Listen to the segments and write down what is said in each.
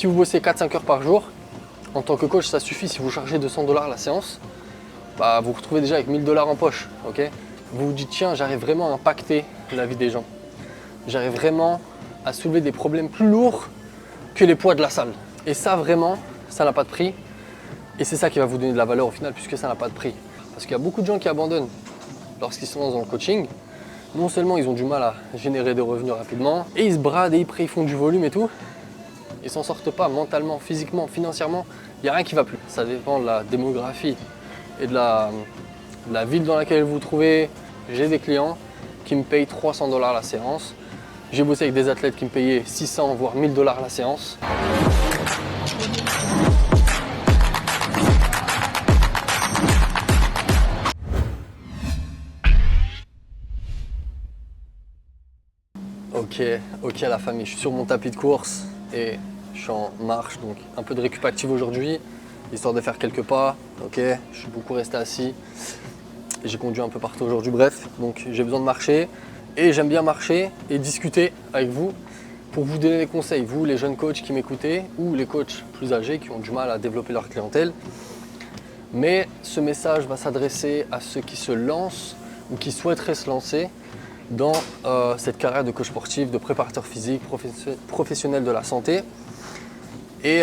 si vous bossez 4-5 heures par jour, en tant que coach, ça suffit. Si vous chargez 200 $ la séance, bah, vous vous retrouvez déjà avec 1000 $ en poche. Okay, vous vous dites, tiens, j'arrive vraiment à impacter la vie des gens. J'arrive vraiment à soulever des problèmes plus lourds que les poids de la salle. Et ça, vraiment, ça n'a pas de prix. Et c'est ça qui va vous donner de la valeur au final, puisque ça n'a pas de prix. Parce qu'il y a beaucoup de gens qui abandonnent lorsqu'ils sont dans le coaching. Non seulement ils ont du mal à générer des revenus rapidement, et ils se bradent et ils font du volume et tout. Ils s'en sortent pas mentalement, physiquement, financièrement. Il n'y a rien qui va plus. Ça dépend de la démographie et de la ville dans laquelle vous vous trouvez. J'ai des clients qui me payent 300 $ la séance. J'ai bossé avec des athlètes qui me payaient 600 voire 1000 $ la séance. Ok la famille, je suis sur mon tapis de course et je suis en marche, donc un peu de récup active aujourd'hui, histoire de faire quelques pas. Ok, je suis beaucoup resté assis, j'ai conduit un peu partout aujourd'hui, bref, donc j'ai besoin de marcher et j'aime bien marcher et discuter avec vous pour vous donner des conseils, vous les jeunes coachs qui m'écoutez ou les coachs plus âgés qui ont du mal à développer leur clientèle. Mais ce message va s'adresser à ceux qui se lancent ou qui souhaiteraient se lancer dans cette carrière de coach sportif, de préparateur physique, professionnel de la santé. Et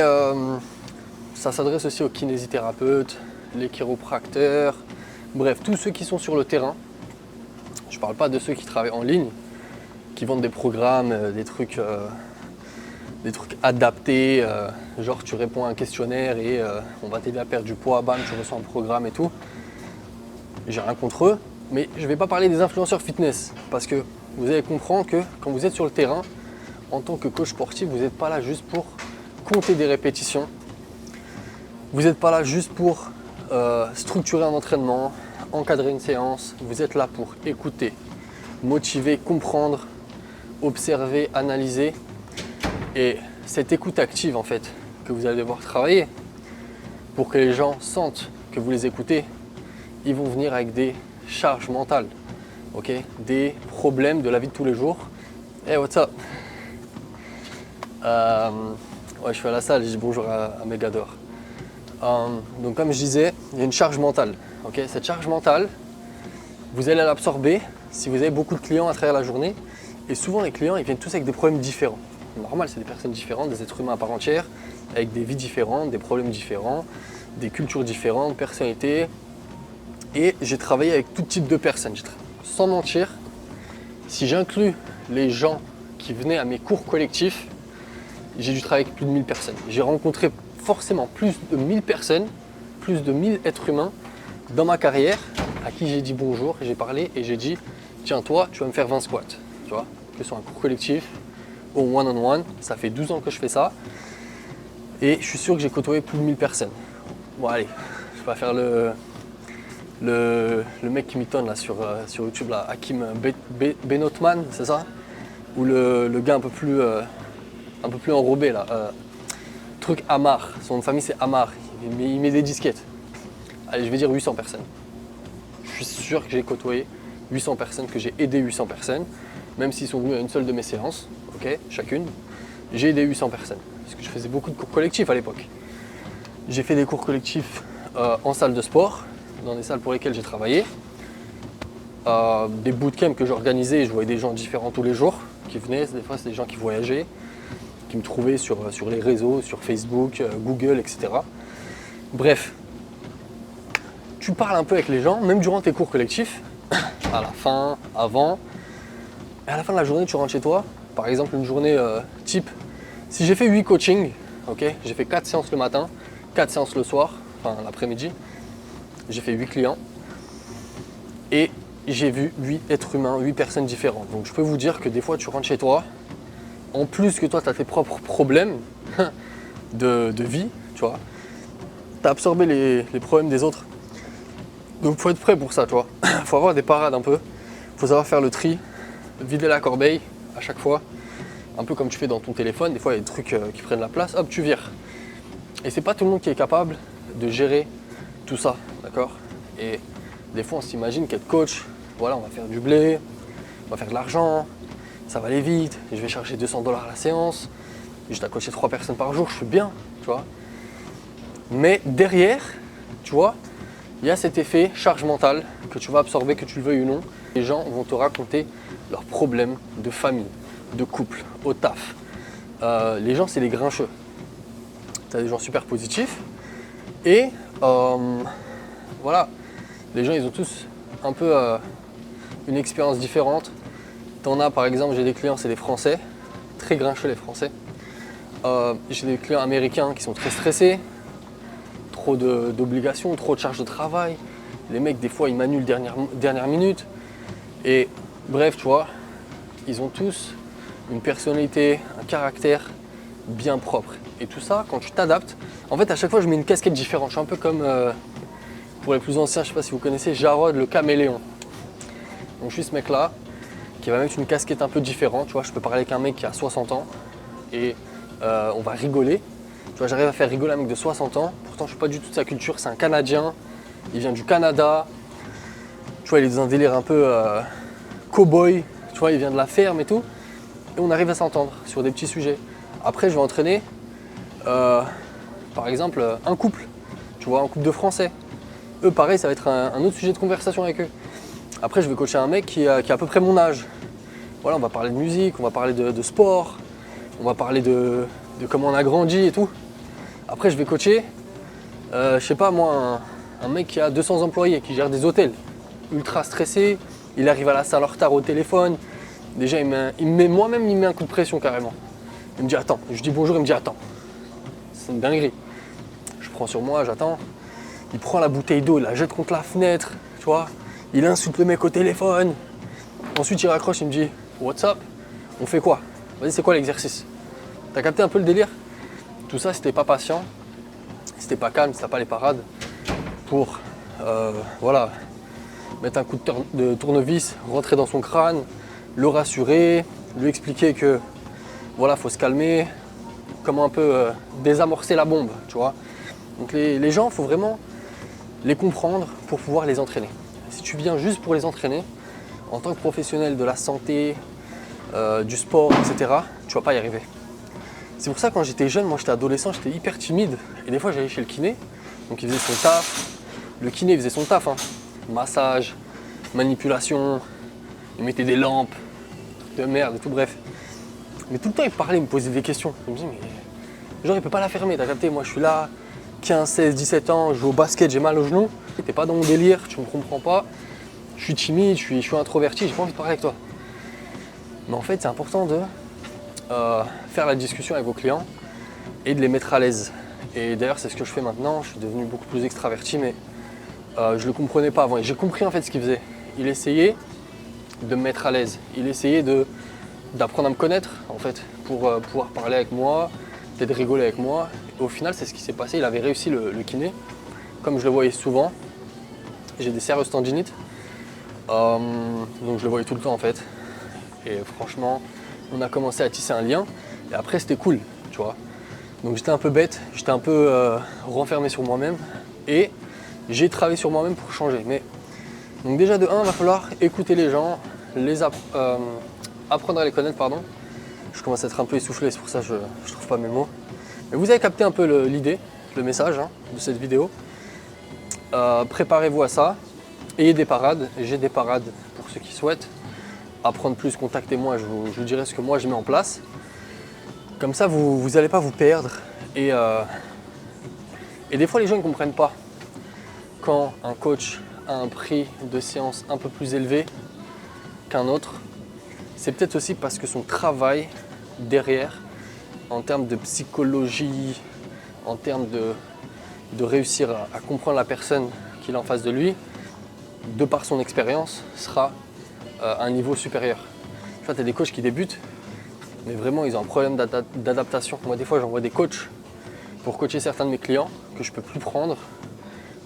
ça s'adresse aussi aux kinésithérapeutes, les chiropracteurs, bref, tous ceux qui sont sur le terrain. Je ne parle pas de ceux qui travaillent en ligne, qui vendent des programmes, des trucs adaptés, genre tu réponds à un questionnaire et on va t'aider à perdre du poids, bam, tu reçois un programme et tout. J'ai rien contre eux. Mais je ne vais pas parler des influenceurs fitness parce que vous allez comprendre que quand vous êtes sur le terrain, en tant que coach sportif, vous n'êtes pas là juste pour compter des répétitions. Vous n'êtes pas là juste pour structurer un entraînement, encadrer une séance. Vous êtes là pour écouter, motiver, comprendre, observer, analyser. Et cette écoute active en fait que vous allez devoir travailler pour que les gens sentent que vous les écoutez, ils vont venir avec des charge mentale, ok, des problèmes de la vie de tous les jours. Hey, what's up? Ouais, je suis à la salle, je dis bonjour à Megador. Donc comme je disais, il y a une charge mentale. Ok, cette charge mentale, vous allez l'absorber si vous avez beaucoup de clients à travers la journée. Et souvent les clients, ils viennent tous avec des problèmes différents. Normal, c'est des personnes différentes, des êtres humains à part entière, avec des vies différentes, des problèmes différents, des cultures différentes, personnalités. Et j'ai travaillé avec tout type de personnes. Sans mentir, si j'inclus les gens qui venaient à mes cours collectifs, j'ai dû travailler avec plus de 1000 personnes. J'ai rencontré forcément plus de 1000 personnes, plus de 1000 êtres humains dans ma carrière à qui j'ai dit bonjour, j'ai parlé et j'ai dit tiens toi, tu vas me faire 20 squats. Tu vois, que ce soit un cours collectif ou one-on-one, ça fait 12 ans que je fais ça. Et je suis sûr que j'ai côtoyé plus de 1000 personnes. Bon allez, je vais pas faire le mec qui m'étonne là sur YouTube, là, Hakim Benotman, c'est ça? Ou le gars un peu plus enrobé là, truc Amar, son nom de famille c'est Amar, il met des disquettes. Allez, je vais dire 800 personnes. Je suis sûr que j'ai côtoyé 800 personnes, que j'ai aidé 800 personnes, même s'ils sont venus à une seule de mes séances, ok, chacune. J'ai aidé 800 personnes, parce que je faisais beaucoup de cours collectifs à l'époque. J'ai fait des cours collectifs en salle de sport, dans des salles pour lesquelles j'ai travaillé, des bootcamps que j'organisais, je voyais des gens différents tous les jours qui venaient, des fois c'est des gens qui voyageaient, qui me trouvaient sur les réseaux, sur Facebook, Google, etc. Bref, tu parles un peu avec les gens, même durant tes cours collectifs, à la fin, avant, et à la fin de la journée tu rentres chez toi, par exemple une journée type, si j'ai fait 8 coachings, ok, j'ai fait 4 séances le matin, 4 séances le soir, enfin l'après-midi, j'ai fait 8 clients et j'ai vu 8 êtres humains, 8 personnes différentes. Donc je peux vous dire que des fois tu rentres chez toi, en plus que toi tu as tes propres problèmes de vie, tu vois, tu as absorbé les problèmes des autres. Donc il faut être prêt pour ça, tu vois. Il faut avoir des parades un peu, il faut savoir faire le tri, vider la corbeille à chaque fois, un peu comme tu fais dans ton téléphone, des fois il y a des trucs qui prennent la place, hop tu vires. Et c'est pas tout le monde qui est capable de gérer tout ça, d'accord? Et des fois on s'imagine qu'être coach, voilà, on va faire du blé, on va faire de l'argent, ça va aller vite, je vais charger 200 $ la séance. Juste à coacher 3 personnes par jour, je suis bien, tu vois. Mais derrière, tu vois, il y a cet effet charge mentale que tu vas absorber, que tu le veuilles ou non. Les gens vont te raconter leurs problèmes de famille, de couple, au taf. Les gens, c'est des grincheux. Tu as des gens super positifs. Et voilà, les gens, ils ont tous un peu une expérience différente. T'en as, par exemple, j'ai des clients, c'est des Français, très grincheux les Français. J'ai des clients américains qui sont très stressés, trop d'obligations, trop de charges de travail. Les mecs, des fois, ils m'annulent dernière minute. Et bref, tu vois, ils ont tous une personnalité, un caractère bien propre. Et tout ça, quand tu t'adaptes, en fait, à chaque fois, je mets une casquette différente. Je suis un peu comme, pour les plus anciens, je ne sais pas si vous connaissez, Jarod le caméléon. Donc, je suis ce mec-là qui va mettre une casquette un peu différente. Tu vois, je peux parler avec un mec qui a 60 ans et on va rigoler. Tu vois, j'arrive à faire rigoler un mec de 60 ans. Pourtant, je ne suis pas du tout de sa culture. C'est un Canadien. Il vient du Canada. Tu vois, il est dans un délire un peu cow-boy. Tu vois, il vient de la ferme et tout. Et on arrive à s'entendre sur des petits sujets. Après, je vais entraîner, par exemple, un couple. Tu vois, un couple de Français. Eux, pareil, ça va être un autre sujet de conversation avec eux. Après, je vais coacher un mec qui a à peu près mon âge. Voilà, on va parler de musique, on va parler de sport, on va parler de comment on a grandi et tout. Après, je vais coacher, je sais pas moi, un mec qui a 200 employés, qui gère des hôtels, ultra stressé, il arrive à la salle en retard au téléphone. Déjà, moi-même, il me met un coup de pression carrément. Il me dit attends, je dis bonjour, il me dit attends. C'est une dinguerie. Je prends sur moi, j'attends. Il prend la bouteille d'eau, il la jette contre la fenêtre, tu vois. Il insulte le mec au téléphone. Ensuite, il raccroche, il me dit what's up? On fait quoi? Vas-y, c'est quoi l'exercice? T'as capté un peu le délire? Tout ça, si t'es pas patient, si t'es pas calme, si t'as pas les parades pour voilà, mettre un coup de tournevis, rentrer dans son crâne, le rassurer, lui expliquer que voilà, faut se calmer, comment un peu désamorcer la bombe, tu vois. Donc les gens, il faut vraiment les comprendre pour pouvoir les entraîner. Si tu viens juste pour les entraîner, en tant que professionnel de la santé, du sport, etc., tu vas pas y arriver. C'est pour ça que quand j'étais jeune, moi j'étais adolescent, j'étais hyper timide. Et des fois j'allais chez le kiné, donc il faisait son taf. Le kiné faisait son taf, hein. Massage, manipulation, il mettait des lampes, trucs de merde et tout, bref. Mais tout le temps il parlait, il me posait des questions. Je me dis mais genre il peut pas la fermer, t'as capté, moi je suis là, 15, 16, 17 ans, je joue au basket, j'ai mal au genou. T'es pas dans mon délire, tu me comprends pas. Je suis timide, je suis introverti, j'ai pas envie de parler avec toi. Mais en fait, c'est important de faire la discussion avec vos clients et de les mettre à l'aise. Et d'ailleurs, c'est ce que je fais maintenant. Je suis devenu beaucoup plus extraverti, mais je le comprenais pas avant. Et j'ai compris en fait ce qu'il faisait. Il essayait de me mettre à l'aise. Il essayait d'apprendre à me connaître en fait, pour pouvoir parler avec moi, peut-être rigoler avec moi. Et au final, c'est ce qui s'est passé. Il avait réussi le kiné, comme je le voyais souvent. J'ai des sérieuses tendinites. Donc je le voyais tout le temps en fait. Et franchement, on a commencé à tisser un lien. Et après, c'était cool, tu vois. Donc j'étais un peu bête, j'étais un peu renfermé sur moi-même. Et j'ai travaillé sur moi-même pour changer. Mais donc déjà de 1, il va falloir écouter les gens, apprendre à les connaître, pardon. Je commence à être un peu essoufflé, c'est pour ça que je ne trouve pas mes mots. Mais vous avez capté un peu l'idée, le message hein, de cette vidéo. Préparez-vous à ça. Ayez des parades, j'ai des parades pour ceux qui souhaitent apprendre plus, contactez-moi, je vous dirai ce que moi je mets en place. Comme ça, vous n'allez pas vous perdre. Et des fois, les gens ne comprennent pas. Quand un coach a un prix de séance un peu plus élevé qu'un autre, c'est peut-être aussi parce que son travail derrière, en termes de psychologie, en termes de réussir à comprendre la personne qu'il a en face de lui, de par son expérience, sera à un niveau supérieur. Tu vois, tu as des coachs qui débutent, mais vraiment ils ont un problème d'adaptation. Moi des fois j'envoie des coachs pour coacher certains de mes clients que je ne peux plus prendre,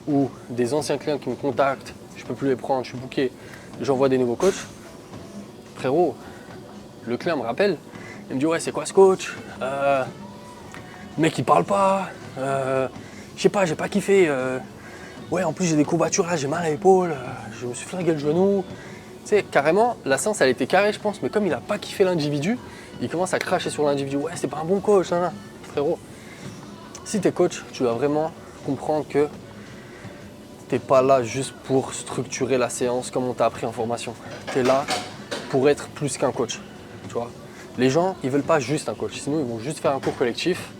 ou des anciens clients qui me contactent, je ne peux plus les prendre, je suis booké, j'envoie des nouveaux coachs. Frérot, le client me rappelle, il me dit ouais c'est quoi ce coach, le mec il parle pas, je sais pas, j'ai pas kiffé, ouais en plus j'ai des courbatures là, j'ai mal à l'épaule, je me suis flingué le genou. Tu sais, carrément, la séance elle était carrée je pense, mais comme il n'a pas kiffé l'individu, ils commencent à cracher sur l'individu. Ouais, c'est pas un bon coach, hein. Frérot. Si tu es coach, tu dois vraiment comprendre que tu n'es pas là juste pour structurer la séance comme on t'a appris en formation. Tu es là pour être plus qu'un coach. Tu vois. Les gens, ils veulent pas juste un coach. Sinon, ils vont juste faire un cours collectif,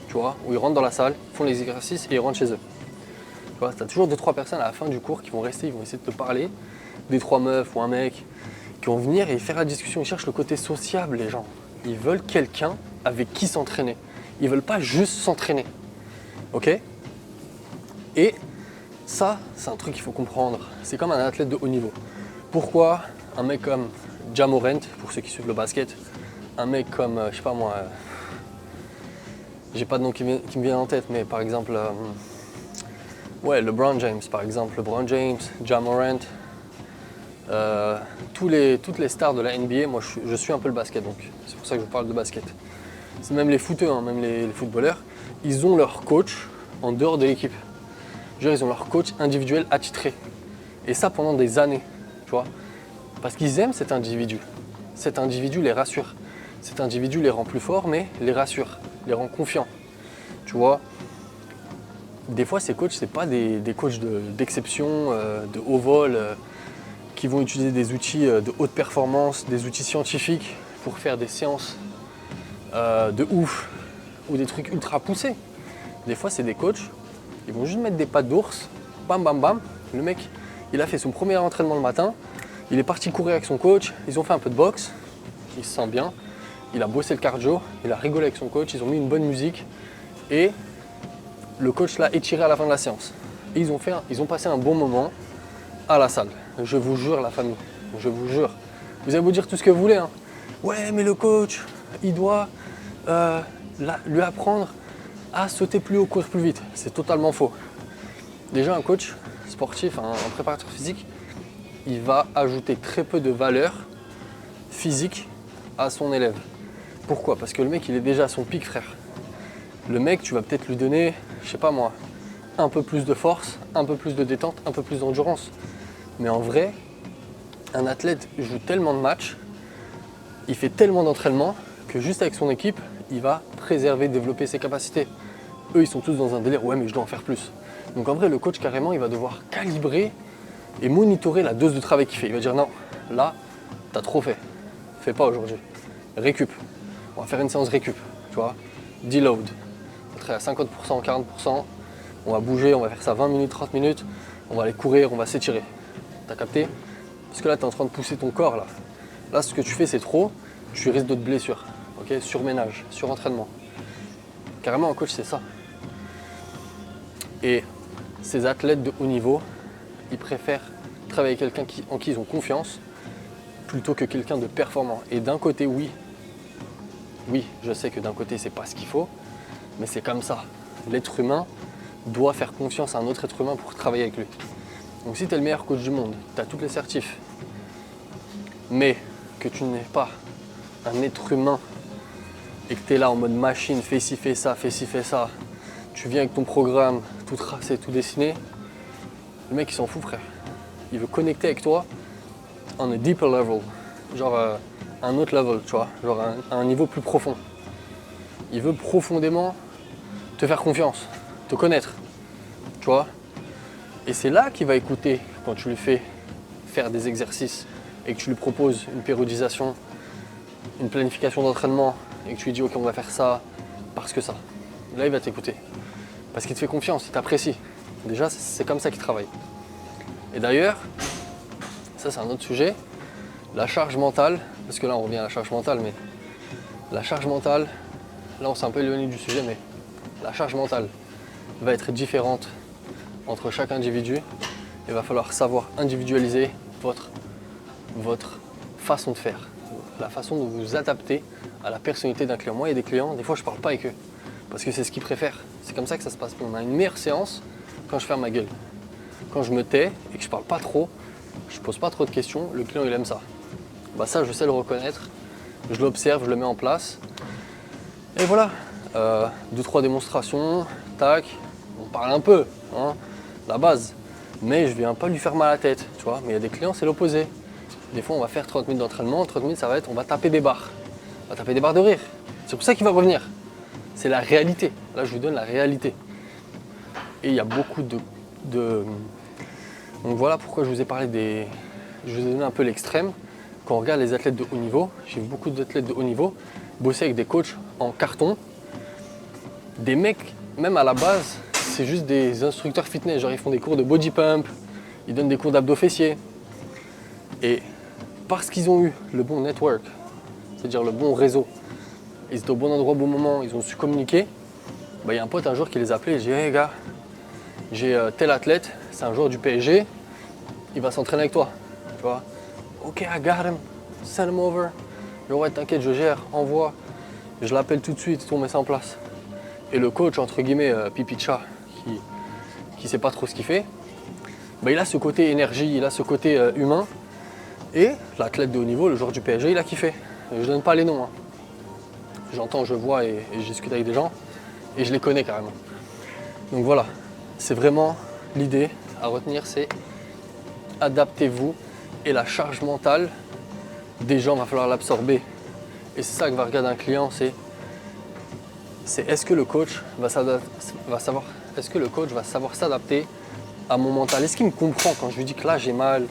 tu vois, où ils rentrent dans la salle, font les exercices et ils rentrent chez eux. Tu vois, tu as toujours 2-3 personnes à la fin du cours qui vont rester, ils vont essayer de te parler. 2-3 meufs ou un mec qui vont venir et faire la discussion. Ils cherchent le côté sociable, les gens. Ils veulent quelqu'un avec qui s'entraîner. Ils veulent pas juste s'entraîner. Ok? Et ça, c'est un truc qu'il faut comprendre. C'est comme un athlète de haut niveau. Pourquoi un mec comme Ja Morant, pour ceux qui suivent le basket, un mec comme, je sais pas moi, j'ai pas de nom qui me vient en tête, mais par exemple, LeBron James, par exemple, LeBron James, Ja Morant, toutes les stars de la NBA, moi je suis un peu le basket, donc c'est pour ça que je parle de basket. C'est même les footeux, hein, même les footballeurs, ils ont leur coach en dehors de l'équipe. Ils ont leur coach individuel attitré. Et ça pendant des années, tu vois. Parce qu'ils aiment cet individu. Cet individu les rassure. Cet individu les rend plus forts, mais les rassure, les rend confiants. Tu vois. Des fois, ces coachs, c'est pas des coachs d'exception, de haut vol, qui vont utiliser des outils de haute performance, des outils scientifiques pour faire des séances de ouf ou des trucs ultra poussés. Des fois, c'est des coachs, ils vont juste mettre des pattes d'ours, bam bam bam. Le mec, il a fait son premier entraînement le matin, il est parti courir avec son coach, ils ont fait un peu de boxe, il se sent bien, il a bossé le cardio, il a rigolé avec son coach, ils ont mis une bonne musique et le coach l'a étiré à la fin de la séance. Et ils ont passé un bon moment à la salle. Je vous jure, la famille, je vous jure. Vous allez vous dire tout ce que vous voulez, hein. Ouais, mais le coach, il doit lui apprendre à sauter plus haut, courir plus vite. C'est totalement faux. Déjà, un coach sportif, un préparateur physique, il va ajouter très peu de valeur physique à son élève. Pourquoi? Parce que le mec, il est déjà à son pic, frère. Le mec, tu vas peut-être lui donner, je sais pas moi, un peu plus de force, un peu plus de détente, un peu plus d'endurance. Mais en vrai, un athlète joue tellement de matchs, il fait tellement d'entraînement que juste avec son équipe, il va préserver, développer ses capacités. Eux, ils sont tous dans un délire, ouais, mais je dois en faire plus. Donc en vrai, le coach, carrément, il va devoir calibrer et monitorer la dose de travail qu'il fait. Il va dire non, là, t'as trop fait. Fais pas aujourd'hui. Récup. On va faire une séance récup, tu vois. Deload. On va à 50%, 40%. On va bouger, on va faire ça 20 minutes, 30 minutes. On va aller courir, on va s'étirer. T'as capté? Parce que là, tu es en train de pousser ton corps. Là, ce que tu fais, c'est trop. Tu risques d'autres blessures. Ok? Surménage, surentraînement. Carrément, un coach, c'est ça. Et ces athlètes de haut niveau, ils préfèrent travailler avec quelqu'un en qui ils ont confiance plutôt que quelqu'un de performant. Et d'un côté, oui, je sais que d'un côté, c'est pas ce qu'il faut, mais c'est comme ça. L'être humain doit faire confiance à un autre être humain pour travailler avec lui. Donc si tu es le meilleur coach du monde, tu as toutes les certifs, mais que tu n'es pas un être humain et que tu es là en mode machine, fais ci, fais ça, fais ci, fais ça, tu viens avec ton programme, tout tracé, tout dessiné, le mec il s'en fout, frère. Il veut connecter avec toi on a deeper level, genre un autre level, tu vois, genre un niveau plus profond. Il veut profondément te faire confiance, te connaître, tu vois. Et c'est là qu'il va écouter quand tu lui fais faire des exercices et que tu lui proposes une périodisation, une planification d'entraînement et que tu lui dis ok, on va faire ça parce que ça. Là, il va t'écouter parce qu'il te fait confiance, il t'apprécie. Déjà, c'est comme ça qu'il travaille. Et d'ailleurs, ça c'est un autre sujet, la charge mentale, parce que là on revient à la charge mentale, mais la charge mentale, là on s'est un peu éloigné du sujet, mais la charge mentale va être différente entre chaque individu. Il va falloir savoir individualiser votre façon de faire, la façon de vous adapter à la personnalité d'un client. Moi, il y a des clients, des fois je parle pas avec eux, parce que c'est ce qu'ils préfèrent. C'est comme ça que ça se passe. On a une meilleure séance quand je ferme ma gueule. Quand je me tais et que je parle pas trop, je pose pas trop de questions, le client il aime ça. Bah ça, je sais le reconnaître, je l'observe, je le mets en place. Et voilà, 2-3 démonstrations, tac, on parle un peu, hein, la base. Mais je viens pas lui faire mal à la tête, tu vois. Mais il y a des clients, c'est l'opposé. Des fois, on va faire 30 minutes d'entraînement, 30 minutes, ça va être, on va taper des barres. va taper des barres de rire. C'est pour ça qu'il va revenir. C'est la réalité. Là, je vous donne la réalité. Et il y a beaucoup de... Donc voilà pourquoi je vous ai parlé des... Je vous ai donné un peu l'extrême. Quand on regarde les athlètes de haut niveau, j'ai vu beaucoup d'athlètes de haut niveau bosser avec des coachs en carton. Des mecs, même à la base, c'est juste des instructeurs fitness. Genre ils font des cours de body pump, ils donnent des cours d'abdos fessiers. Et parce qu'ils ont eu le bon network, c'est-à-dire le bon réseau, ils étaient au bon endroit au bon moment, ils ont su communiquer. Il y a un pote un jour qui les a appelés et il dit hey gars, j'ai tel athlète, c'est un joueur du PSG, il va s'entraîner avec toi. Tu vois, ok, I got him, send him over. Je dis ouais, t'inquiète, je gère, envoie. Je l'appelle tout de suite, on met ça en place. Et le coach, entre guillemets, pipi de chat, qui sait pas trop ce qu'il fait, il a ce côté énergie, il a ce côté humain. Et l'athlète de haut niveau, le joueur du PSG, il a kiffé. Je donne pas les noms. Hein. J'entends, je vois et je discute avec des gens et je les connais carrément. Donc voilà, c'est vraiment l'idée à retenir, c'est adaptez-vous et la charge mentale des gens, va falloir l'absorber. Et c'est ça que va regarder un client, c'est est-ce que le coach va savoir s'adapter à mon mental. Est-ce qu'il me comprend quand je lui dis que là j'ai mal,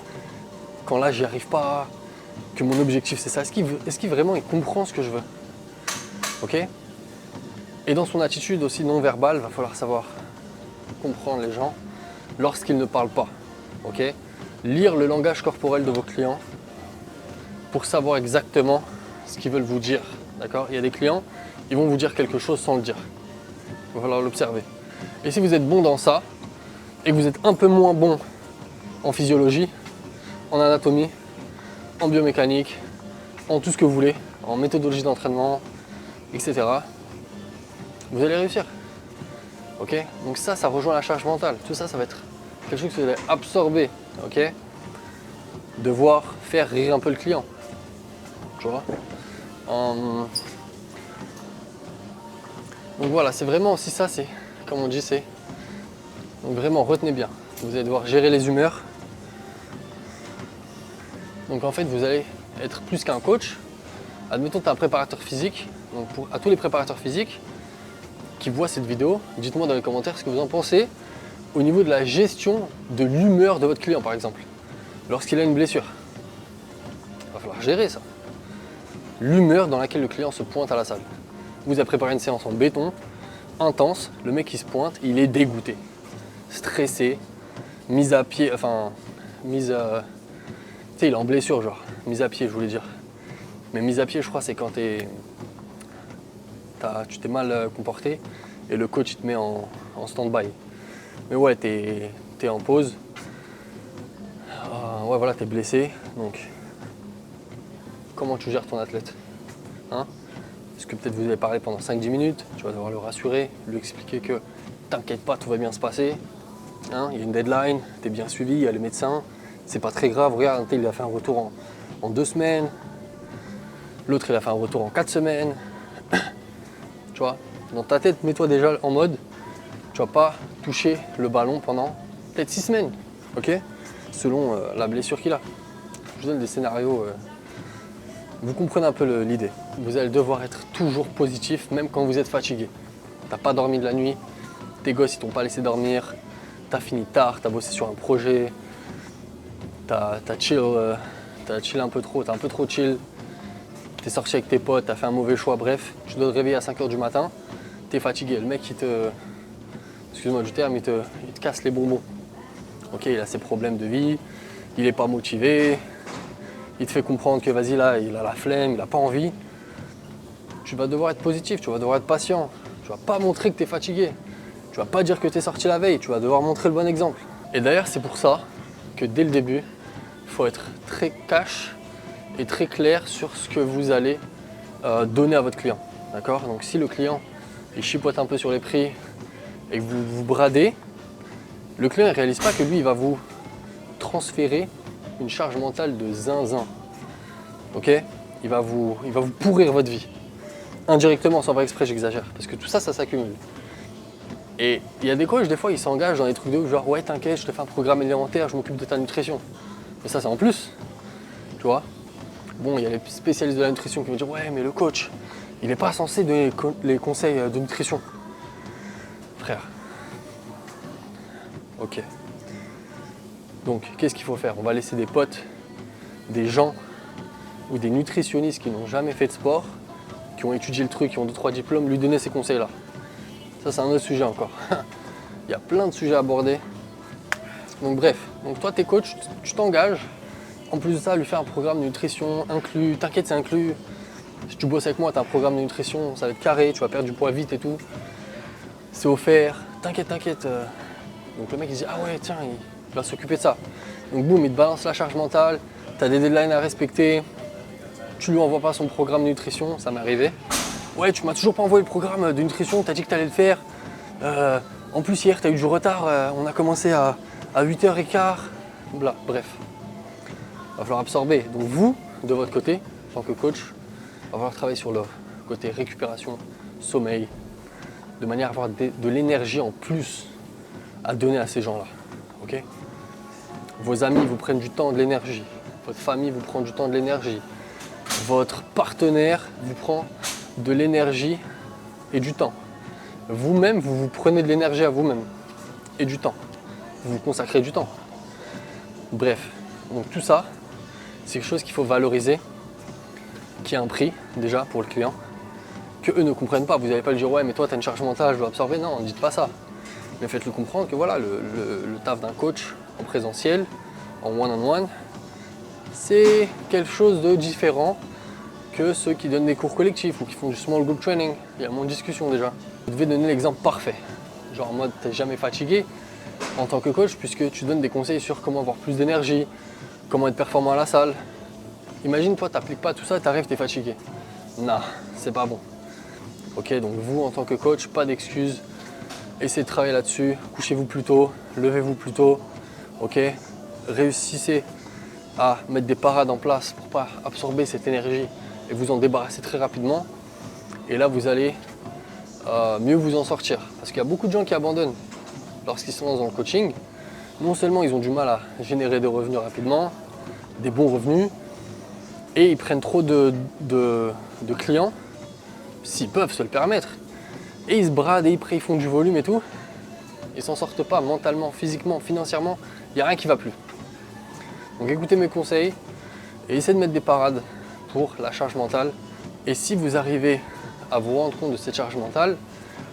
quand là j'y arrive pas, que mon objectif c'est ça. Est-ce qu'il vraiment il comprend ce que je veux? Ok? Et dans son attitude aussi non verbale, il va falloir savoir comprendre les gens lorsqu'ils ne parlent pas. Ok? Lire le langage corporel de vos clients pour savoir exactement ce qu'ils veulent vous dire. D'accord? Il y a des clients, ils vont vous dire quelque chose sans le dire. Il va falloir l'observer. Et si vous êtes bon dans ça, et que vous êtes un peu moins bon en physiologie, en anatomie, en biomécanique, en tout ce que vous voulez, en méthodologie d'entraînement, etc., vous allez réussir. Ok? Donc ça rejoint la charge mentale. Tout ça, ça va être quelque chose que vous allez absorber. Ok? Devoir faire rire un peu le client. Tu vois? Donc voilà, c'est vraiment aussi ça, c'est, comme on dit, c'est... Donc vraiment, retenez bien. Vous allez devoir gérer les humeurs. Donc en fait, vous allez être plus qu'un coach. Admettons que tu es un préparateur physique. Donc à tous les préparateurs physiques qui voient cette vidéo, dites-moi dans les commentaires ce que vous en pensez au niveau de la gestion de l'humeur de votre client, par exemple, lorsqu'il a une blessure. Il va falloir gérer ça. L'humeur dans laquelle le client se pointe à la salle. Vous avez préparé une séance en béton, intense, le mec qui se pointe, il est dégoûté, stressé, mise à pied, enfin, tu sais, il est en blessure, genre, mise à pied, je voulais dire. Mais mise à pied, je crois, c'est quand tu t'es mal comporté et le coach il te met en stand-by. Mais ouais, t'es en pause. Ouais, voilà, t'es blessé, donc comment tu gères ton athlète, hein? Parce que peut-être vous avez parlé pendant 5-10 minutes, tu vas devoir le rassurer, lui expliquer que t'inquiète pas, tout va bien se passer. Hein, il y a une deadline, tu es bien suivi, il y a le médecin, c'est pas très grave, regarde, il a fait un retour en 2 semaines, l'autre il a fait un retour en 4 semaines. Tu vois, dans ta tête, mets-toi déjà en mode, tu vas pas toucher le ballon pendant peut-être 6 semaines, ok? Selon la blessure qu'il a. Je vous donne des scénarios. Vous comprenez un peu l'idée. Vous allez devoir être toujours positif, même quand vous êtes fatigué. T'as pas dormi de la nuit, tes gosses ils t'ont pas laissé dormir, t'as fini tard, t'as bossé sur un projet, t'as chill un peu trop, t'as un peu trop chill, t'es sorti avec tes potes, t'as fait un mauvais choix, bref, tu dois te réveiller à 5h du matin, t'es fatigué, le mec excuse-moi du terme, il te casse les bonbons. Ok, il a ses problèmes de vie, il est pas motivé, il te fait comprendre que vas-y là, il a la flemme, il a pas envie. Tu vas devoir être positif, tu vas devoir être patient. Tu vas pas montrer que tu es fatigué. Tu vas pas dire que tu es sorti la veille, tu vas devoir montrer le bon exemple. Et d'ailleurs, c'est pour ça que dès le début, il faut être très cash et très clair sur ce que vous allez donner à votre client. D'accord? Donc si le client il chipote un peu sur les prix et que vous vous bradez, le client ne réalise pas que lui, il va vous transférer une charge mentale de zinzin. Ok? Il va vous pourrir votre vie. Indirectement, sans faire exprès, j'exagère. Parce que tout ça, ça s'accumule. Et il y a des coachs, des fois, ils s'engagent dans des trucs de ouf, genre ouais, t'inquiète, je te fais un programme alimentaire, je m'occupe de ta nutrition. Mais ça, c'est en plus. Tu vois? Bon, il y a les spécialistes de la nutrition qui vont dire ouais, mais le coach, il n'est pas censé donner les conseils de nutrition. Frère. Ok. Donc, qu'est-ce qu'il faut faire? On va laisser des potes, des gens ou des nutritionnistes qui n'ont jamais fait de sport, qui ont étudié le truc, qui ont 2-3 diplômes, lui donner ces conseils-là. Ça, c'est un autre sujet encore. Il y a plein de sujets à aborder. Donc bref, donc toi, t'es coach, tu t'engages. En plus de ça, lui faire un programme de nutrition inclus. T'inquiète, c'est inclus. Si tu bosses avec moi, tu as un programme de nutrition, ça va être carré, tu vas perdre du poids vite et tout. C'est offert. T'inquiète. Donc le mec il dit ah ouais tiens, il va s'occuper de ça. Donc boum, il te balance la charge mentale, tu as des deadlines à respecter, tu lui envoies pas son programme de nutrition, ça m'est arrivé. Ouais, tu m'as toujours pas envoyé le programme de nutrition, tu as dit que tu allais le faire. En plus hier tu as eu du retard, on a commencé à 8h15. Bla, bref. Il va falloir absorber. Donc vous, de votre côté, en tant que coach, il va falloir travailler sur le côté récupération, sommeil, de manière à avoir de l'énergie en plus à donner à ces gens-là. Okay, vos amis vous prennent du temps, de l'énergie. Votre famille vous prend du temps, de l'énergie. Votre partenaire vous prend de l'énergie et du temps. Vous-même, vous vous prenez de l'énergie à vous-même et du temps. Vous vous consacrez du temps. Bref, donc tout ça, c'est quelque chose qu'il faut valoriser, qui a un prix déjà pour le client, que eux ne comprennent pas. Vous n'allez pas lui dire ouais mais toi tu as une charge mentale, je dois absorber. Non, ne dites pas ça. Mais faites-le comprendre que voilà, le taf d'un coach en présentiel, en one-on-one, c'est quelque chose de différent que ceux qui donnent des cours collectifs ou qui font du small group training. Il y a moins de discussion déjà. Vous devez donner l'exemple parfait. Genre en mode t'es jamais fatigué en tant que coach puisque tu donnes des conseils sur comment avoir plus d'énergie, comment être performant à la salle. Imagine toi t'appliques pas tout ça, t'arrives, t'es fatigué. Non, c'est pas bon. Ok, donc vous en tant que coach, pas d'excuses. Essayez de travailler là-dessus, couchez-vous plus tôt, levez-vous plus tôt, ok. Réussissez à mettre des parades en place pour pas absorber cette énergie et vous en débarrasser très rapidement. Et là, vous allez mieux vous en sortir. Parce qu'il y a beaucoup de gens qui abandonnent lorsqu'ils se lancent dans le coaching. Non seulement ils ont du mal à générer des revenus rapidement, des bons revenus, et ils prennent trop de clients, s'ils peuvent se le permettre. Et ils se bradent et ils font du volume et tout. Ils s'en sortent pas mentalement, physiquement, financièrement. Il n'y a rien qui va plus. Donc écoutez mes conseils et essayez de mettre des parades pour la charge mentale. Et si vous arrivez à vous rendre compte de cette charge mentale,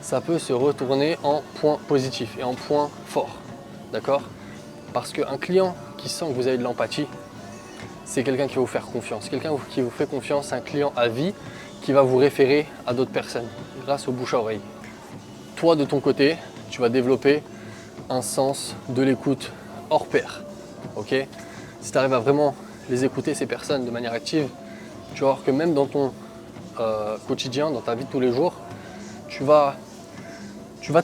ça peut se retourner en point positif et en point fort. D'accord? Parce qu'un client qui sent que vous avez de l'empathie, c'est quelqu'un qui va vous faire confiance. Quelqu'un qui vous fait confiance, un client à vie qui va vous référer à d'autres personnes grâce au bouche à oreille. Toi, de ton côté, tu vas développer un sens de l'écoute hors pair. Okay, si tu arrives à vraiment les écouter, ces personnes, de manière active, tu vas voir que même dans ton quotidien, dans ta vie de tous les jours, tu vas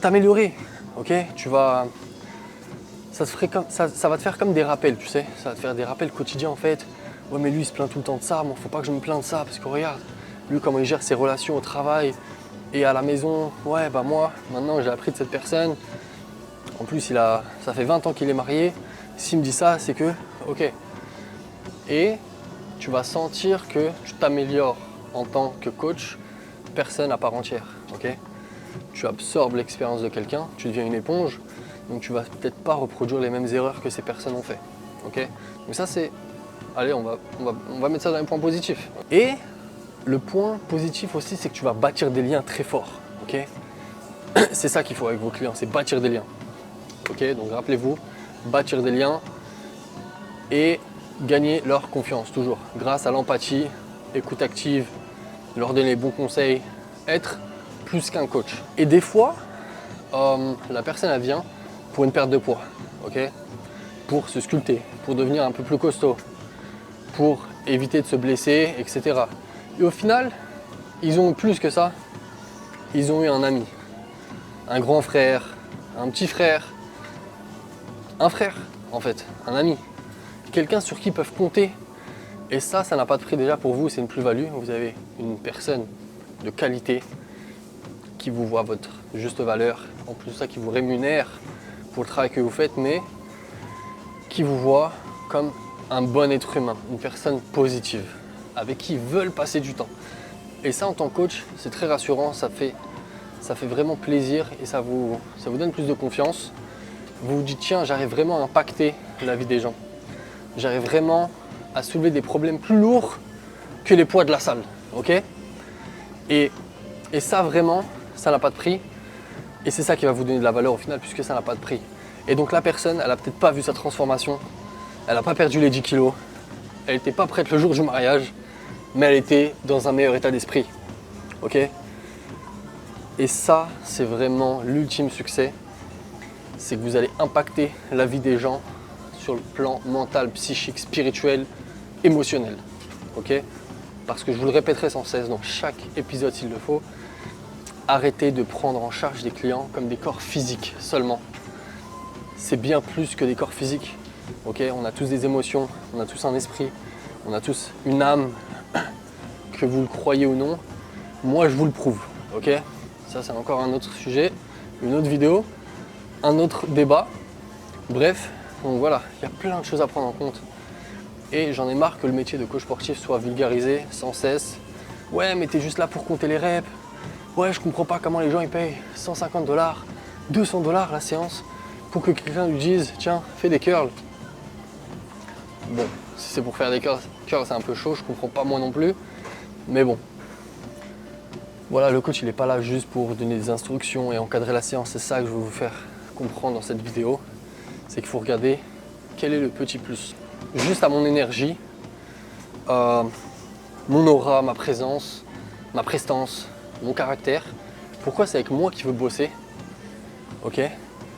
t'améliorer. Okay, ça va te faire comme des rappels, tu sais. Ça va te faire des rappels quotidiens en fait. Ouais, mais lui, il se plaint tout le temps de ça. Moi, faut pas que je me plains de ça parce que regarde, lui, comment il gère ses relations au travail et à la maison. Ouais, bah moi, maintenant, j'ai appris de cette personne. En plus, ça fait 20 ans qu'il est marié. S'il me dit ça, c'est que, ok. Et tu vas sentir que tu t'améliores en tant que coach, personne à part entière. Ok. Tu absorbes l'expérience de quelqu'un, tu deviens une éponge. Donc tu vas peut-être pas reproduire les mêmes erreurs que ces personnes ont fait. Ok. Donc ça, c'est... Allez, on va mettre ça dans les points positifs. Et le point positif aussi, c'est que tu vas bâtir des liens très forts. Okay, c'est ça qu'il faut avec vos clients, c'est bâtir des liens. Okay, donc rappelez-vous, bâtir des liens et gagner leur confiance toujours. Grâce à l'empathie, écoute active, leur donner les bons conseils, être plus qu'un coach. Et des fois, la personne elle vient pour une perte de poids. Okay, pour se sculpter, pour devenir un peu plus costaud, pour éviter de se blesser, etc. Et au final, ils ont eu plus que ça. Ils ont eu un ami, un grand frère, un petit frère, un frère en fait, un ami. Quelqu'un sur qui ils peuvent compter. Et ça n'a pas de prix déjà pour vous, c'est une plus-value. Vous avez une personne de qualité qui vous voit votre juste valeur. En plus de ça, qui vous rémunère pour le travail que vous faites, mais qui vous voit comme un bon être humain, une personne positive. avec qui ils veulent passer du temps. Et ça, en tant que coach, c'est très rassurant, ça fait vraiment plaisir et ça vous donne plus de confiance. Vous vous dites, tiens, j'arrive vraiment à impacter la vie des gens. J'arrive vraiment à soulever des problèmes plus lourds que les poids de la salle, ok? Et ça, vraiment, ça n'a pas de prix. Et c'est ça qui va vous donner de la valeur au final, puisque ça n'a pas de prix. Et donc la personne, elle n'a peut-être pas vu sa transformation, elle n'a pas perdu les 10 kilos, elle n'était pas prête le jour du mariage, mais elle était dans un meilleur état d'esprit, ok? Et ça, c'est vraiment l'ultime succès, c'est que vous allez impacter la vie des gens sur le plan mental, psychique, spirituel, émotionnel, ok? Parce que je vous le répéterai sans cesse dans chaque épisode s'il le faut, arrêtez de prendre en charge des clients comme des corps physiques seulement. C'est bien plus que des corps physiques. Okay, on a tous des émotions, on a tous un esprit, on a tous une âme, que vous le croyez ou non. Moi, je vous le prouve. Okay, ça, c'est encore un autre sujet, une autre vidéo, un autre débat. Bref, donc voilà, il y a plein de choses à prendre en compte. Et j'en ai marre que le métier de coach sportif soit vulgarisé sans cesse. Ouais, mais t'es juste là pour compter les reps. Ouais, je comprends pas comment les gens ils payent 150 $, 200 $ la séance pour que quelqu'un lui dise tiens, fais des curls. Bon, si c'est pour faire des curls, c'est un peu chaud, je comprends pas moi non plus. Mais bon. Voilà, le coach il est pas là juste pour donner des instructions et encadrer la séance. C'est ça que je veux vous faire comprendre dans cette vidéo. C'est qu'il faut regarder quel est le petit plus. Juste à mon énergie, mon aura, ma présence, ma prestance, mon caractère, pourquoi c'est avec moi qu'il veut bosser, ok?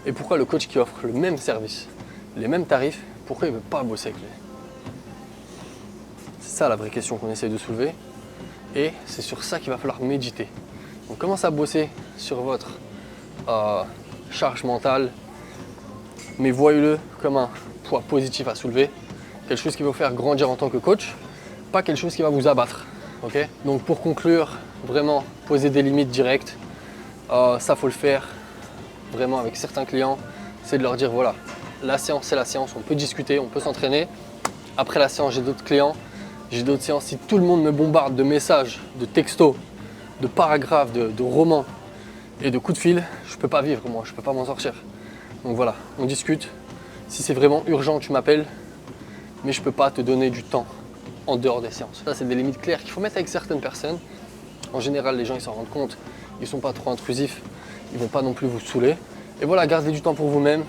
Et pourquoi le coach qui offre le même service, les mêmes tarifs, pourquoi il ne veut pas bosser avec lui? C'est ça la vraie question qu'on essaie de soulever et c'est sur ça qu'il va falloir méditer. Donc commencez à bosser sur votre charge mentale, mais voyez-le comme un poids positif à soulever, quelque chose qui va vous faire grandir en tant que coach, pas quelque chose qui va vous abattre. Okay, donc pour conclure, vraiment poser des limites directes, ça faut le faire vraiment avec certains clients, c'est de leur dire voilà, la séance c'est la séance, on peut discuter, on peut s'entraîner. Après la séance j'ai d'autres clients, j'ai d'autres séances, si tout le monde me bombarde de messages, de textos, de paragraphes, de romans et de coups de fil, je peux pas vivre moi, je peux pas m'en sortir. Donc voilà, on discute, si c'est vraiment urgent tu m'appelles, mais je peux pas te donner du temps en dehors des séances. Ça, c'est des limites claires qu'il faut mettre avec certaines personnes. En général, les gens ils s'en rendent compte, ils ne sont pas trop intrusifs, ils ne vont pas non plus vous saouler. Et voilà, gardez du temps pour vous-même.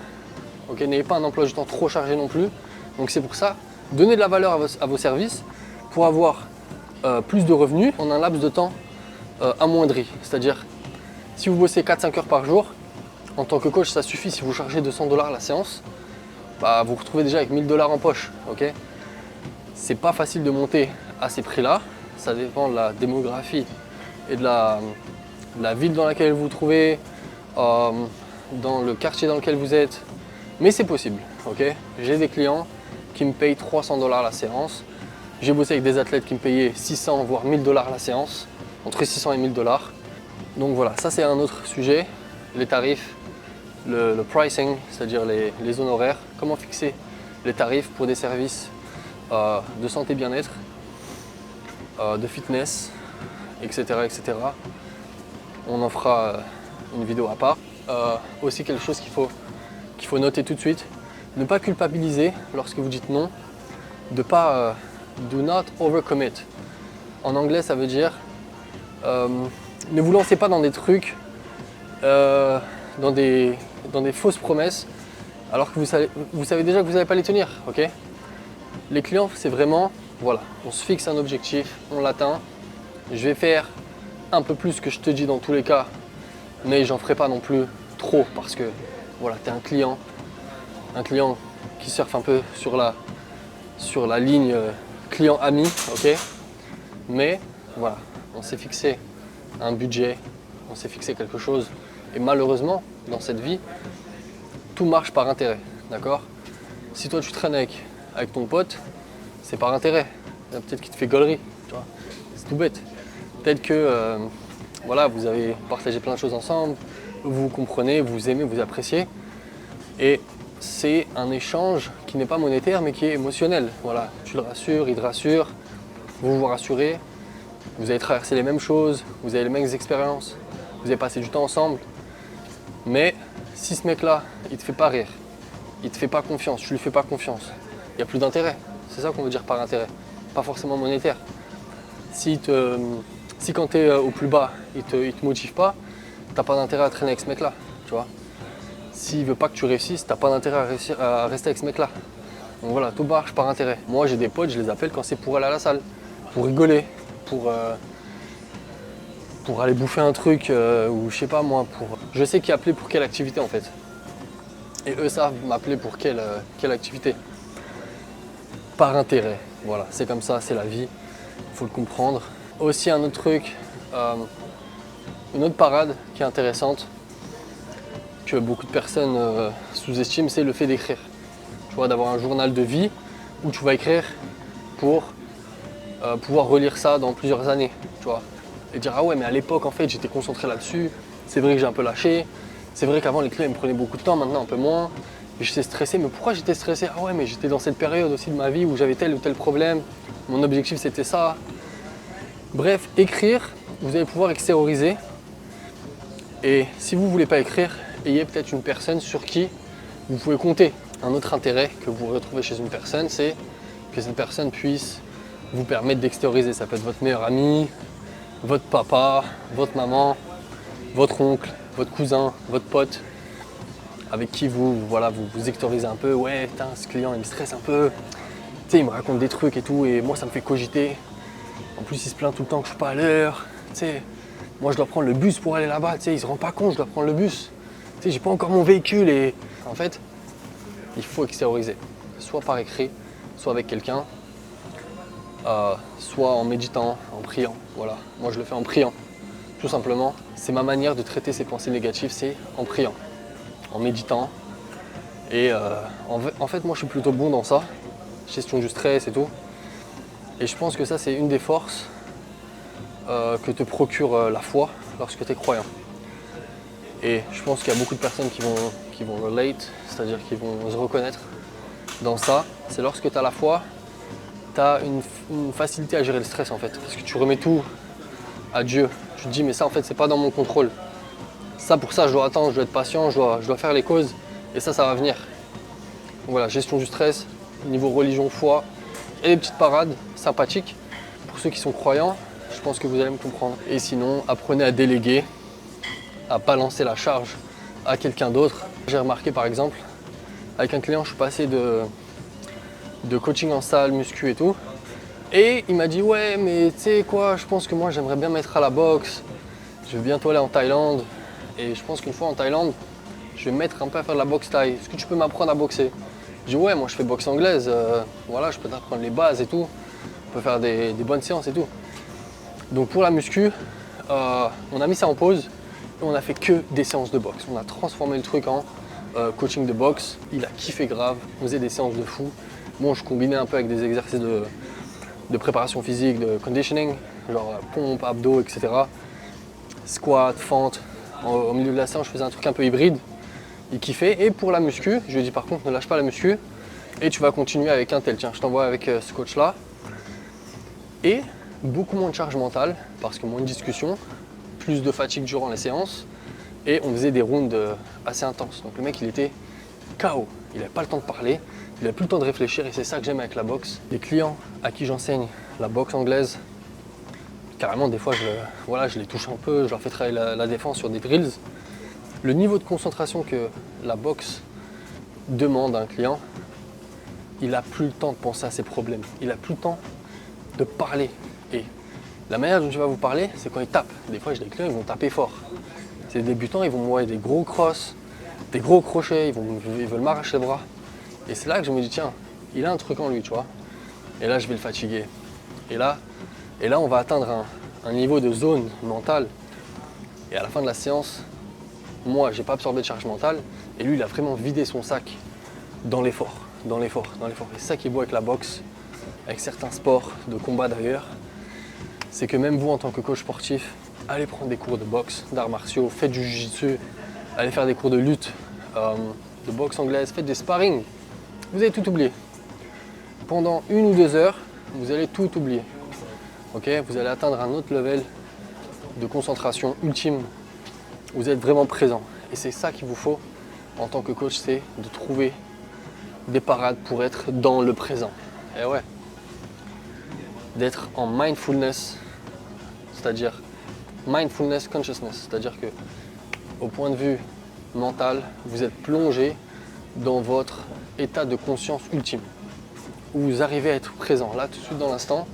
Okay, n'ayez pas un emploi du temps trop chargé non plus. Donc c'est pour ça, donnez de la valeur à vos services pour avoir plus de revenus en un laps de temps amoindri. C'est-à-dire, si vous bossez 4-5 heures par jour, en tant que coach, ça suffit. Si vous chargez 200 $ la séance, bah, vous vous retrouvez déjà avec 1000 $ en poche. Okay, c'est pas facile de monter à ces prix-là, ça dépend de la démographie et de la ville dans laquelle vous vous trouvez, dans le quartier dans lequel vous êtes, mais c'est possible. Okay, j'ai des clients qui me payent 300 $ la séance, j'ai bossé avec des athlètes qui me payaient 600 voire 1000 $ la séance, entre 600 et 1000 $. Donc voilà, ça c'est un autre sujet, les tarifs, le pricing, c'est-à-dire les honoraires, comment fixer les tarifs pour des services de santé bien-être, de fitness, etc., etc. On en fera une vidéo à part. Aussi quelque chose qu'il faut noter tout de suite, ne pas culpabiliser lorsque vous dites non, de pas do not overcommit. En anglais ça veut dire ne vous lancez pas dans des trucs, dans des fausses promesses alors que vous savez déjà que vous n'allez pas les tenir. Okay, les clients, c'est vraiment, voilà, on se fixe un objectif, on l'atteint. Je vais faire un peu plus que je te dis dans tous les cas, mais j'en ferai pas non plus trop parce que voilà, tu es un client qui surfe un peu sur la ligne client-ami, ok. Mais voilà, on s'est fixé un budget, on s'est fixé quelque chose, et malheureusement, dans cette vie, tout marche par intérêt, d'accord. Si toi tu traînes avec ton pote, c'est par intérêt. Peut-être qu'il te fait gaulerie, tu vois. C'est tout bête. Peut-être que voilà, vous avez partagé plein de choses ensemble, vous vous comprenez, vous aimez, vous appréciez. Et c'est un échange qui n'est pas monétaire mais qui est émotionnel. Voilà, tu le rassures, il te rassure. vous vous rassurez, vous avez traversé les mêmes choses, vous avez les mêmes expériences, vous avez passé du temps ensemble. Mais si ce mec-là, il te fait pas rire, il te fait pas confiance, tu lui fais pas confiance, il n'y a plus d'intérêt. C'est ça qu'on veut dire par intérêt, pas forcément monétaire. Si quand tu es au plus bas, il te motive pas, t'as pas d'intérêt à traîner avec ce mec-là, tu vois. S'il veut pas que tu réussisses, t'as pas d'intérêt à rester avec ce mec-là. Donc voilà, tout marche par intérêt. Moi j'ai des potes, je les appelle quand c'est pour aller à la salle, pour rigoler, pour aller bouffer un truc ou je sais pas moi, je sais qui appeler pour quelle activité en fait. Et eux savent m'appeler pour quelle activité. Par intérêt, voilà, c'est comme ça, c'est la vie, il faut le comprendre. Aussi un autre truc, une autre parade qui est intéressante, que beaucoup de personnes sous-estiment, c'est le fait d'écrire. Tu vois, d'avoir un journal de vie où tu vas écrire pour pouvoir relire ça dans plusieurs années, tu vois. Et dire, ah ouais, mais à l'époque, en fait, j'étais concentré là-dessus, c'est vrai que j'ai un peu lâché, c'est vrai qu'avant, les clients, ils me prenaient beaucoup de temps, maintenant un peu moins, et j'étais stressé, mais pourquoi j'étais stressé? Ah ouais, mais j'étais dans cette période aussi de ma vie où j'avais tel ou tel problème, mon objectif, c'était ça. Bref, écrire, vous allez pouvoir extérioriser, et si vous ne voulez pas écrire, ayez peut-être une personne sur qui vous pouvez compter. Un autre intérêt que vous retrouvez chez une personne, c'est que cette personne puisse vous permettre d'extérioriser. Ça peut être votre meilleur ami, votre papa, votre maman, votre oncle, votre cousin, votre pote, avec qui vous extériorisez un peu. Ouais, putain, ce client il me stresse un peu, tu sais, il me raconte des trucs et tout, et moi ça me fait cogiter. En plus, il se plaint tout le temps que je suis pas à l'heure. Tu sais, moi je dois prendre le bus pour aller là-bas, tu sais, il se rend pas compte, je dois prendre le bus. Tu sais, j'ai pas encore mon véhicule et en fait, il faut extérioriser, soit par écrit, soit avec quelqu'un, soit en méditant, en priant. Voilà, moi je le fais en priant, tout simplement. C'est ma manière de traiter ces pensées négatives, c'est en priant, en méditant. Et en fait, moi je suis plutôt bon dans ça, gestion du stress et tout. Et je pense que ça, c'est une des forces que te procure la foi lorsque tu es croyant. Et je pense qu'il y a beaucoup de personnes qui vont relate, c'est-à-dire qui vont se reconnaître dans ça. C'est lorsque tu as la foi, tu as une facilité à gérer le stress en fait. Parce que tu remets tout à Dieu. Tu te dis mais ça en fait c'est pas dans mon contrôle. Ça pour ça je dois attendre, je dois être patient, je dois faire les causes et ça va venir. Donc voilà, gestion du stress, niveau religion, foi et des petites parades sympathiques. Pour ceux qui sont croyants, je pense que vous allez me comprendre. Et sinon, apprenez à déléguer, à balancer la charge à quelqu'un d'autre. J'ai remarqué par exemple, avec un client, je suis passé de coaching en salle, muscu et tout. Et il m'a dit ouais mais tu sais quoi, je pense que moi j'aimerais bien mettre à la boxe. Je vais bientôt aller en Thaïlande. Et je pense qu'une fois en Thaïlande, je vais me mettre un peu à faire de la boxe thaï. Est-ce que tu peux m'apprendre à boxer? Je dis ouais, moi je fais boxe anglaise, voilà, je peux t'apprendre les bases et tout. On peut faire des bonnes séances et tout. Donc pour la muscu, on a mis ça en pause. Et on a fait que des séances de boxe. On a transformé le truc en coaching de boxe. Il a kiffé grave, on faisait des séances de fou. Bon, je combinais un peu avec des exercices de préparation physique, de conditioning, genre pompe, abdos, etc. Squat, fente. Au milieu de la séance, je faisais un truc un peu hybride. Il kiffait. Et pour la muscu, je lui ai dit par contre, ne lâche pas la muscu. Et tu vas continuer avec un tel. Tiens, je t'envoie avec ce coach-là. Et beaucoup moins de charge mentale, parce que moins de discussion, plus de fatigue durant les séances. Et on faisait des rounds assez intenses. Donc le mec, il était KO. Il n'avait pas le temps de parler. Il n'avait plus le temps de réfléchir. Et c'est ça que j'aime avec la boxe. Les clients à qui j'enseigne la boxe anglaise, carrément, des fois, je les touche un peu. Je leur fais travailler la défense sur des drills. Le niveau de concentration que la boxe demande à un client, il n'a plus le temps de penser à ses problèmes. Il n'a plus le temps de parler. Et la manière dont je vais vous parler, c'est quand ils tapent. Des fois, j'ai des clients, ils vont taper fort. C'est des débutants, ils vont m'envoyer des gros crosses, des gros crochets, ils veulent m'arracher les bras. Et c'est là que je me dis, tiens, il a un truc en lui, tu vois. Et là, je vais le fatiguer. Et là on va atteindre un niveau de zone mentale. Et à la fin de la séance, moi, j'ai pas absorbé de charge mentale. Et lui, il a vraiment vidé son sac dans l'effort. Et c'est ça qui est beau avec la boxe, avec certains sports de combat d'ailleurs. C'est que même vous, en tant que coach sportif, allez prendre des cours de boxe, d'arts martiaux, faites du jiu-jitsu, allez faire des cours de lutte, de boxe anglaise, faites des sparring. Vous allez tout oublier. Pendant 1 ou 2 heures, vous allez tout oublier. Ok, vous allez atteindre un autre level de concentration ultime. Vous êtes vraiment présent. Et c'est ça qu'il vous faut en tant que coach, c'est de trouver des parades pour être dans le présent. Et ouais, d'être en mindfulness, c'est-à-dire mindfulness consciousness, c'est-à-dire que au point de vue mental, vous êtes plongé dans votre état de conscience ultime, où vous arrivez à être présent, là tout de suite dans l'instant,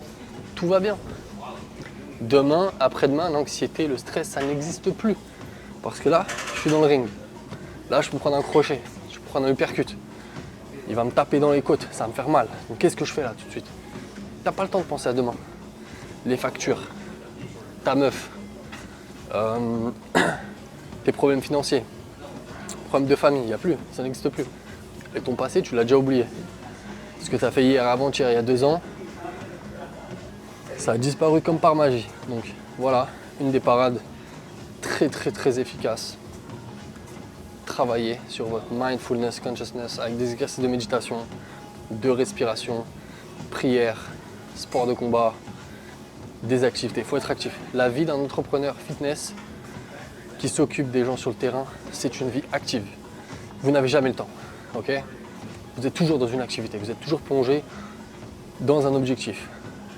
tout va bien. Demain, après-demain, l'anxiété, le stress, ça n'existe plus. Parce que là, je suis dans le ring. Là, je peux prendre un crochet, je peux prendre un uppercut. Il va me taper dans les côtes, ça va me faire mal. Donc qu'est-ce que je fais là tout de suite? T'as pas le temps de penser à demain. Les factures, ta meuf, tes problèmes financiers, problèmes de famille, il n'y a plus, ça n'existe plus. Et ton passé, tu l'as déjà oublié. Ce que tu as fait hier, avant-hier, il y a 2 ans, ça a disparu comme par magie. Donc voilà, une des parades très efficaces. Travailler sur votre mindfulness, consciousness avec des exercices de méditation, de respiration, prière, sport de combat, des activités. Il faut être actif. La vie d'un entrepreneur fitness qui s'occupe des gens sur le terrain, c'est une vie active. Vous n'avez jamais le temps, ok? Vous êtes toujours dans une activité, vous êtes toujours plongé dans un objectif,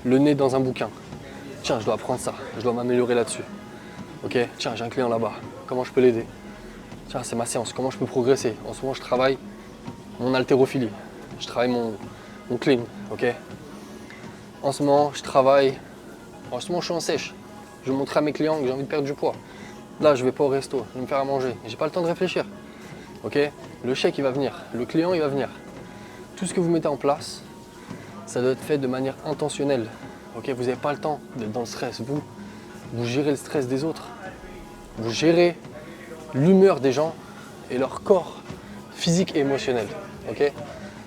le nez dans un bouquin. Tiens, je dois apprendre ça, je dois m'améliorer là-dessus. Ok, tiens, j'ai un client là-bas, comment je peux l'aider? Tiens, c'est ma séance, comment je peux progresser? En ce moment, je travaille mon haltérophilie, je travaille mon clean, ok? En ce moment, je suis en sèche. Je vais montrer à mes clients que j'ai envie de perdre du poids. Là, je vais pas au resto, je vais me faire à manger. J'ai pas le temps de réfléchir. Ok? Le chèque, il va venir. Le client, il va venir. Tout ce que vous mettez en place, ça doit être fait de manière intentionnelle. Ok? Vous n'avez pas le temps d'être dans le stress. Vous gérez le stress des autres. Vous gérez l'humeur des gens et leur corps physique et émotionnel. Ok?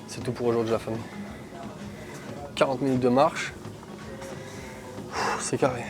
C'est tout pour aujourd'hui, la famille. 40 minutes de marche. C'est carré.